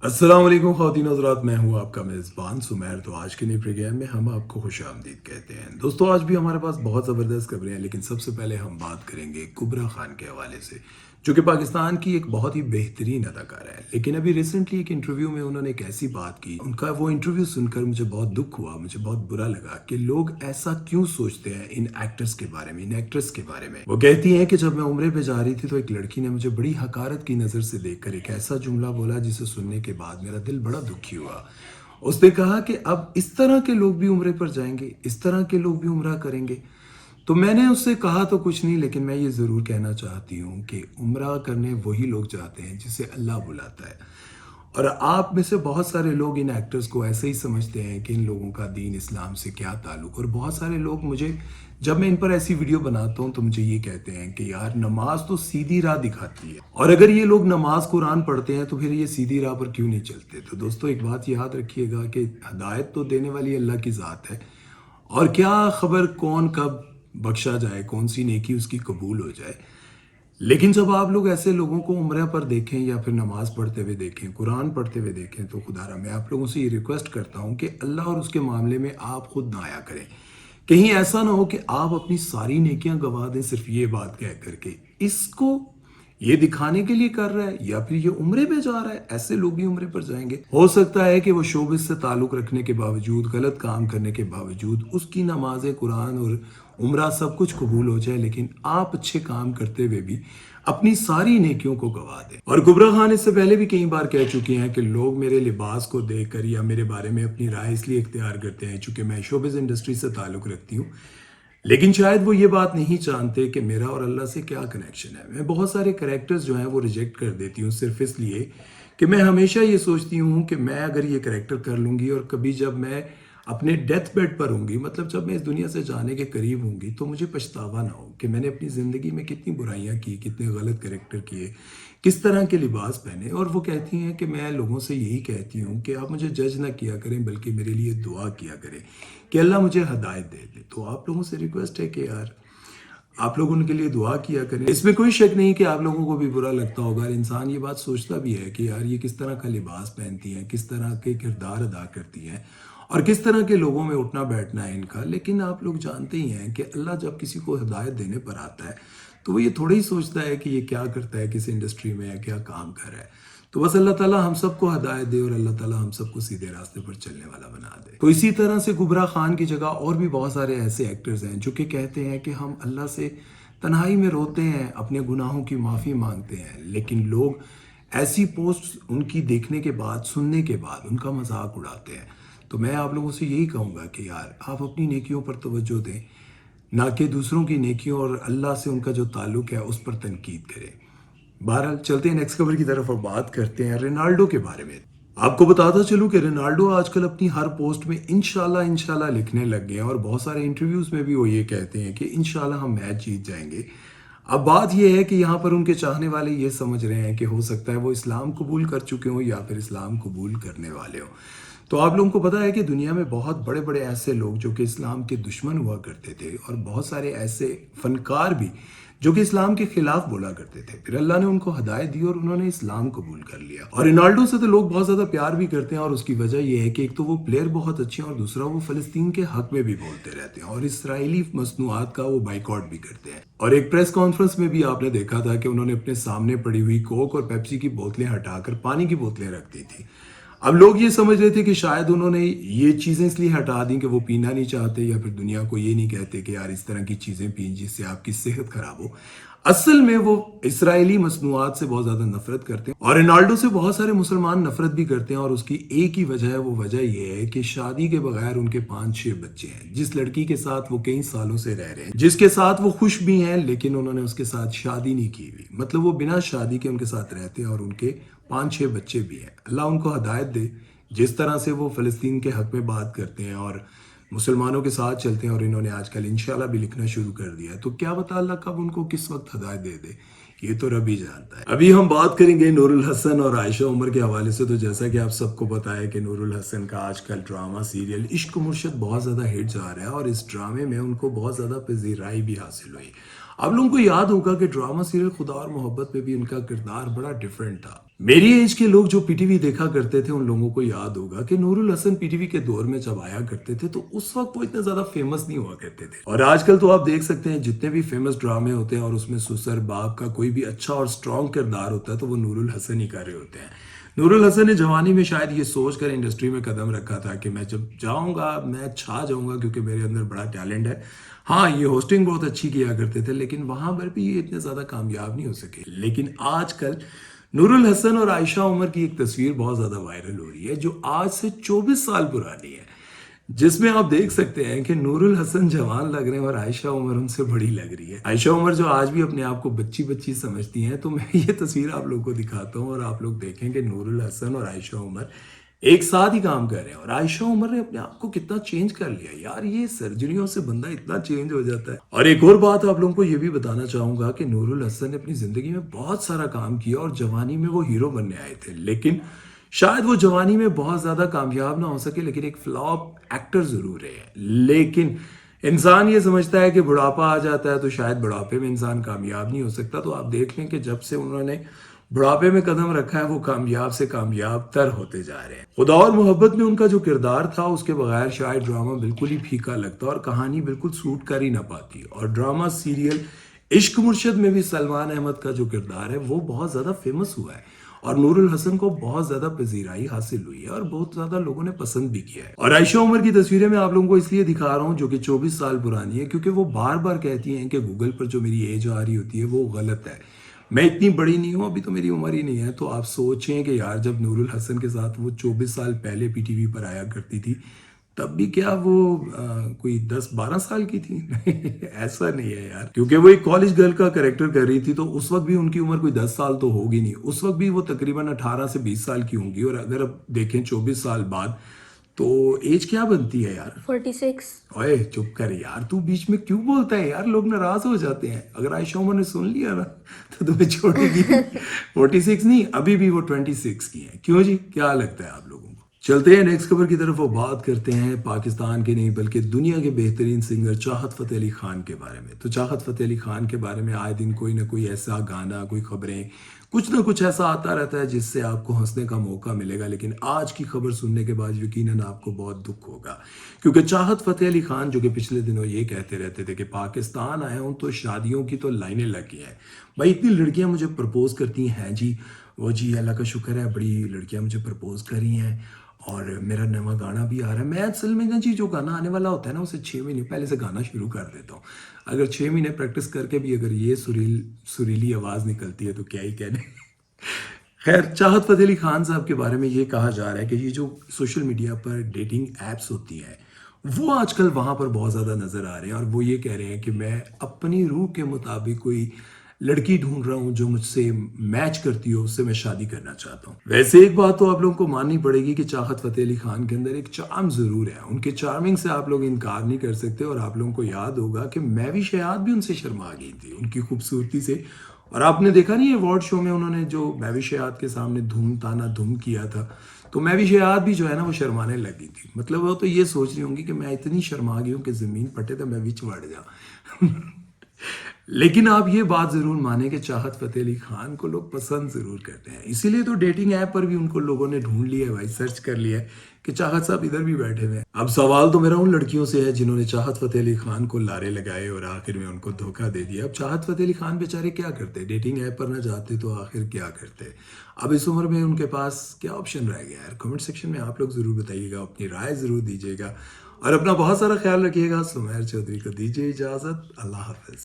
अस्सलाम वालेकुम ख़वातीन हज़रात, मैं हूं आपका मेज़बान सुमैर। तो आज के नए प्रोग्राम में हम आपको खुश आमदीद कहते हैं। दोस्तों, आज भी हमारे पास बहुत ज़बरदस्त खबरें हैं, लेकिन सबसे पहले हम बात करेंगे कुबरा खान के हवाले से, जो कि पाकिस्तान की एक बहुत ही बेहतरीन अदाकारा है। लेकिन अभी रिसेंटली एक इंटरव्यू में उन्होंने एक ऐसी बात की, उनका वो इंटरव्यू सुनकर मुझे बहुत दुख हुआ, मुझे बहुत बुरा लगा कि लोग ऐसा क्यों सोचते हैं इन एक्टर्स के बारे में, इन एक्ट्रेस के बारे में। वो कहती हैं कि जब मैं उम्रे पे जा रही थी तो एक लड़की ने मुझे बड़ी हकारत की नज़र से देखकर एक ऐसा जुमला बोला जिसे सुनने के बाद मेरा दिल बड़ा दुखी हुआ। उसने कहा कि अब इस तरह के लोग भी उम्रे पर जाएंगे, इस तरह के लोग भी उम्रा करेंगे। तो मैंने उससे कहा तो कुछ नहीं, लेकिन मैं ये ज़रूर कहना चाहती हूँ कि उम्रा करने वही लोग जाते हैं जिसे अल्लाह बुलाता है। और आप में से बहुत सारे लोग इन एक्टर्स को ऐसे ही समझते हैं कि इन लोगों का दीन इस्लाम से क्या ताल्लुक। और बहुत सारे लोग मुझे, जब मैं इन पर ऐसी वीडियो बनाता हूँ तो मुझे ये कहते हैं कि यार, नमाज तो सीधी राह दिखाती है, और अगर ये लोग नमाज कुरान पढ़ते हैं तो फिर ये सीधी राह पर क्यों नहीं चलते। तो दोस्तों, एक बात याद रखिएगा कि हदायत तो देने वाली अल्लाह की ज़ात है, और क्या खबर कौन कब बख्शा जाए, कौन सी नेकी उसकी कबूल हो जाए। लेकिन जब आप लोग ऐसे लोगों को उम्र पर देखें या फिर नमाज पढ़ते हुए देखें, कुरान पढ़ते हुए देखें, तो खुदारा मैं आप लोगों से ये रिक्वेस्ट करता हूं कि अल्लाह और उसके मामले में आप खुद ना आया करें। कहीं ऐसा ना हो कि आप अपनी सारी नेकियां गवा दें सिर्फ ये बात कह करके इसको ये दिखाने के लिए कर रहा है, या फिर ये उम्रे पे जा रहा है। ऐसे लोग भी उम्रे पर जाएंगे। हो सकता है कि वो शोबिस से ताल्लुक रखने के बावजूद, गलत काम करने के बावजूद उसकी नमाज कुरान और उम्रा सब कुछ कबूल हो जाए, लेकिन आप अच्छे काम करते हुए भी अपनी सारी नेकियों को गवा दें। और कुबरा खान इससे पहले भी कई बार कह चुकी हैं कि लोग मेरे लिबास को देखकर या मेरे बारे में अपनी राय इसलिए इख्तियार करते हैं चूंकि मैं शोबिस इंडस्ट्री से ताल्लुक रखती हूँ, लेकिन शायद वो ये बात नहीं जानते कि मेरा और अल्लाह से क्या कनेक्शन है। मैं बहुत सारे कैरेक्टर्स जो हैं वो रिजेक्ट कर देती हूँ सिर्फ इसलिए कि मैं हमेशा ये सोचती हूँ कि मैं अगर ये कैरेक्टर कर लूँगी और कभी जब मैं अपने डेथ बेड पर होंगी, मतलब जब मैं इस दुनिया से जाने के करीब होंगी, तो मुझे पछतावा ना हो कि मैंने अपनी ज़िंदगी में कितनी बुराइयां की, कितने गलत कैरेक्टर किए, किस तरह के लिबास पहने। और वो कहती हैं कि मैं लोगों से यही कहती हूँ कि आप मुझे जज ना किया करें, बल्कि मेरे लिए दुआ किया करें कि अल्लाह मुझे हदायत दे दे। तो आप लोगों से रिक्वेस्ट है कि यार, आप लोग उनके लिए दुआ किया करें। इसमें कोई शक नहीं कि आप लोगों को भी बुरा लगता होगा। इंसान ये बात सोचता भी है कि यार, ये किस तरह का लिबास पहनती हैं, किस तरह के किरदार अदा करती हैं, और किस तरह के लोगों में उठना बैठना है इनका। लेकिन आप लोग जानते ही हैं कि अल्लाह जब किसी को हिदायत देने पर आता है तो वो ये थोड़ा ही सोचता है कि ये क्या करता है, किस इंडस्ट्री में है, क्या काम कर रहा है। तो बस अल्लाह ताला हम सबको हदायत दे और अल्लाह ताला हम सबको सीधे रास्ते पर चलने वाला बना दे। तो इसी तरह से कुबरा खान की जगह और भी बहुत सारे ऐसे एक्टर्स हैं जो कि कहते हैं कि हम अल्लाह से तन्हाई में रोते हैं, अपने गुनाहों की माफ़ी मांगते हैं, लेकिन लोग ऐसी पोस्ट उनकी देखने के बाद, सुनने के बाद उनका मजाक उड़ाते हैं। तो मैं आप लोगों से यही कहूँगा कि यार, आप अपनी नेकियों पर तवज्जो दें, ना कि दूसरों की नेकियों और अल्लाह से उनका जो ताल्लुक है उस पर तनकीद करें। बहरहाल चलते हैं नेक्स्ट खबर की तरफ और बात करते हैं रोनाल्डो के बारे में। आपको बताता चलूं कि रोनाल्डो आजकल अपनी हर पोस्ट में इंशाल्लाह इंशाल्लाह लिखने लग गए हैं, और बहुत सारे इंटरव्यूज में भी वो ये कहते हैं कि इंशाल्लाह हम मैच जीत जाएंगे। अब बात यह है कि यहाँ पर उनके चाहने वाले ये समझ रहे हैं कि हो सकता है वो इस्लाम कबूल कर चुके हों या फिर इस्लाम कबूल करने वाले हों। तो आप लोगों को पता है कि दुनिया में बहुत बड़े बड़े ऐसे लोग जो कि इस्लाम के दुश्मन हुआ करते थे, और बहुत सारे ऐसे फनकार भी जो कि इस्लाम के खिलाफ बोला करते थे। फिर अल्लाह ने उनको हदायत दी और उन्होंने इस्लाम कबूल कर लिया। और रोनाल्डो से तो लोग बहुत ज्यादा प्यार भी करते हैं, और उसकी वजह यह है कि एक तो वो प्लेयर बहुत अच्छे हैं, और दूसरा वो फलस्तीन के हक में भी बोलते रहते हैं, और इसराइली मसनूआत का वो बाइकआउट भी करते हैं। और एक प्रेस कॉन्फ्रेंस में भी आपने देखा था कि उन्होंने अपने सामने पड़ी हुई कोक और पेप्सी की बोतलें हटाकर पानी की बोतलें रख दी थी। अब लोग ये समझ रहे थे कि शायद उन्होंने ये चीज़ें इसलिए हटा दी कि वो पीना नहीं चाहते, या फिर दुनिया को ये नहीं कहते कि यार इस तरह की चीज़ें पी जिससे आपकी सेहत खराब हो। असल में वो इसराइली मसनूआत से बहुत ज़्यादा नफरत करते हैं, और रोनाल्डो से बहुत सारे मुसलमान नफरत भी करते हैं। और उसकी एक ही वजह है, वो वजह ये है कि शादी के बगैर उनके 5-6 बच्चे हैं। जिस लड़की के साथ वो कई सालों से रह रहे हैं, जिसके साथ वो खुश भी हैं, लेकिन उन्होंने उसके साथ शादी नहीं की हुई, मतलब वो बिना शादी के उनके साथ रहते हैं, और उनके 5-6 बच्चे भी हैं। अल्लाह उनको हदायत दे। जिस तरह से वो फ़लस्तीन के हक में बात करते हैं और मुसलमानों के साथ चलते हैं, और इन्होंने आजकल इंशाल्लाह भी लिखना शुरू कर दिया है, तो क्या पता अल्लाह कब उनको किस वक्त हदायत दे दे, ये तो रब ही जानता है। अभी हम बात करेंगे नूरुल हसन और आयशा उमर के हवाले से। तो जैसा कि आप सबको पता है कि नूरुल हसन का आजकल ड्रामा सीरियल इश्क मुर्शद बहुत ज़्यादा हिट जा रहा है, और इस ड्रामे में उनको बहुत ज़्यादा पजीराई भी हासिल हुई। आप लोगों को याद होगा कि ड्रामा सीरियल खुदा और मोहब्बत में भी उनका किरदार बड़ा डिफरेंट था। मेरी एज के लोग जो पीटीवी देखा करते थे उन लोगों को याद होगा कि नूरुल हसन पीटीवी के दौर में जब आया करते थे तो उस वक्त वो इतने ज्यादा फेमस नहीं हुआ करते थे। और आजकल तो आप देख सकते हैं जितने भी फेमस ड्रामे होते हैं और उसमें सुसर बाप का कोई भी अच्छा और स्ट्रॉन्ग किरदार होता है तो वो नूरुल हसन ही कर रहे होते हैं। नूरुल हसन ने जवानी में शायद ये सोच कर इंडस्ट्री में कदम रखा था कि मैं जब जाऊंगा मैं छा जाऊंगा क्योंकि मेरे अंदर बड़ा टैलेंट है। हाँ, ये होस्टिंग बहुत अच्छी किया करते थे लेकिन वहां पर भी ये इतने ज्यादा कामयाब नहीं हो सके। लेकिन आजकल नूरुल हसन और आयशा उमर की एक तस्वीर बहुत ज्यादा वायरल हो रही है जो आज से 24 साल पुरानी है, जिसमें आप देख सकते हैं कि नूरुल हसन जवान लग रहे हैं और आयशा उमर उनसे बड़ी लग रही है। आयशा उमर जो आज भी अपने आप को बच्ची बच्ची समझती हैं, तो मैं ये तस्वीर आप लोगों को दिखाता हूँ और आप लोग देखें कि नूरुल हसन और आयशा उमर एक साथ ही काम कर रहे हैं। और आयशा उमर ने अपने आप को कितना चेंज कर लिया यार, ये सर्जरियों से बंदा इतना चेंज हो जाता है। और एक और बात आप लोगों को ये भी बताना चाहूंगा कि नूरुल हसन ने अपनी जिंदगी में बहुत सारा काम किया और जवानी में वो हीरो बनने आए थे, लेकिन शायद वो जवानी में बहुत ज्यादा कामयाब ना हो सके, लेकिन एक फ्लॉप एक्टर जरूर है। लेकिन इंसान ये समझता है कि बुढ़ापा आ जाता है तो शायद बुढ़ापे में इंसान कामयाब नहीं हो सकता। तो आप देख लें कि जब से उन्होंने बुढ़ापे में कदम रखा है वो कामयाब से कामयाब तर होते जा रहे हैं। खुदा और मोहब्बत में उनका जो किरदार था उसके बगैर शायद ड्रामा बिल्कुल ही फीका लगता और कहानी बिल्कुल सूट कर ही ना पाती। और ड्रामा सीरियल इश्क मुर्शद में भी सलमान अहमद का जो किरदार है वो बहुत ज्यादा फेमस हुआ है और नूरुल हसन को बहुत ज्यादा पजीराई हासिल हुई है और बहुत ज्यादा लोगों ने पसंद भी किया है। और आयशा उमर की तस्वीरें मैं आप लोगों को इसलिए दिखा रहा हूँ जो कि 24 साल पुरानी है, क्योंकि वो बार बार कहती हैं कि गूगल पर जो मेरी एज आ रही होती है वो गलत है, मैं इतनी बड़ी नहीं हूँ, अभी तो मेरी उम्र ही नहीं है। तो आप सोचें कि यार जब नूरुल हसन के साथ वो 24 साल पहले पीटीवी पर आया करती थी तब भी क्या वो कोई 10-12 साल की थी? ऐसा नहीं है यार, क्योंकि वो एक कॉलेज गर्ल का कैरेक्टर कर रही थी तो उस वक्त भी उनकी उम्र कोई 10 साल तो होगी नहीं, उस वक्त भी वो तकरीबन 18 से 20 साल की होंगी। और अगर अब देखें 24 साल बाद तो एज क्या बनती है यार? 46। ओए चुप कर यार, तू बीच में क्यों बोलता है यार, लोग नाराज हो जाते हैं। अगर आयशा उमर ने सुन लिया ना तो तुम्हें छोड़ेगी। 46 नहीं, अभी भी वो 26 की है। क्यों जी, क्या लगता है आप लोगों को? चलते हैं नेक्स्ट खबर की तरफ। वो बात करते हैं पाकिस्तान के नहीं बल्कि दुनिया के बेहतरीन सिंगर चाहत फतेह अली खान के बारे में। तो चाहत फतेह अली खान के बारे में आए दिन कोई ना कोई ऐसा गाना, कोई खबरें, कुछ ना कुछ ऐसा आता रहता है जिससे आपको हंसने का मौका मिलेगा। लेकिन आज की खबर सुनने के बाद यकीनन आपको बहुत दुख होगा, क्योंकि चाहत फतेह अली खान जो कि पिछले दिनों ये कहते रहते थे कि पाकिस्तान आया हूं तो शादियों की तो लाइनें लगी हैं, भाई इतनी लड़कियां मुझे प्रपोज करती हैं जी, वो जी अल्लाह का शुक्र है बड़ी लड़कियां मुझे प्रपोज करी हैं और मेरा नवा गाना भी आ रहा है। मैं असल में ना जी जो गाना आने वाला होता है ना उसे 6 महीने पहले से गाना शुरू कर देता हूँ। अगर 6 महीने प्रैक्टिस करके भी अगर ये सुरीली आवाज़ निकलती है तो क्या ही कहने। खैर, चाहत फतेह अली खान साहब के बारे में ये कहा जा रहा है कि ये जो सोशल मीडिया पर डेटिंग एप्स होती हैं वो आजकल वहाँ पर बहुत ज़्यादा नज़र आ रहे हैं और वो ये कह रहे हैं कि मैं अपनी रूह के मुताबिक कोई लड़की ढूंढ रहा हूं जो मुझसे मैच करती हो, उससे मैं शादी करना चाहता हूं। वैसे एक बात तो आप लोगों को माननी पड़ेगी कि चाहत फतेह अली खान के अंदर एक चार्म जरूर है, उनके चार्मिंग से आप लोग इनकार नहीं कर सकते। और आप लोगों को याद होगा कि मैं भी शायद भी उनसे शर्मा गई थी उनकी खूबसूरती से। और आपने देखा नहीं अवार्ड शो में उन्होंने जो मैं भी शायद के सामने धूम ताना धूम किया था, तो मैं भी शायद भी जो है ना वो शर्माने लगी थी। मतलब वो तो ये सोच रही होंगी कि मैं इतनी शर्मा गई हूँ कि जमीन फटे तो मैं भी बढ़ जा। लेकिन आप ये बात जरूर माने कि चाहत फतेह अली खान को लोग पसंद जरूर करते हैं, इसीलिए तो डेटिंग ऐप पर भी उनको लोगों ने ढूंढ लिया है भाई, सर्च कर लिया है कि चाहत साहब इधर भी बैठे हुए हैं। अब सवाल तो मेरा उन लड़कियों से है जिन्होंने चाहत फतेह अली खान को लारे लगाए और आखिर में उनको धोखा दे दिया। अब चाहत फतेह अली खान बेचारे क्या करते, डेटिंग ऐप पर ना जाते तो आखिर क्या करते? अब इस उम्र में उनके पास क्या ऑप्शन रह गया यार? कमेंट सेक्शन में आप लोग जरूर बताइएगा, अपनी राय जरूर दीजिएगा और अपना बहुत सारा ख्याल रखिएगा। सुमेर चौधरी को दीजिए इजाजत, अल्लाह हाफिज।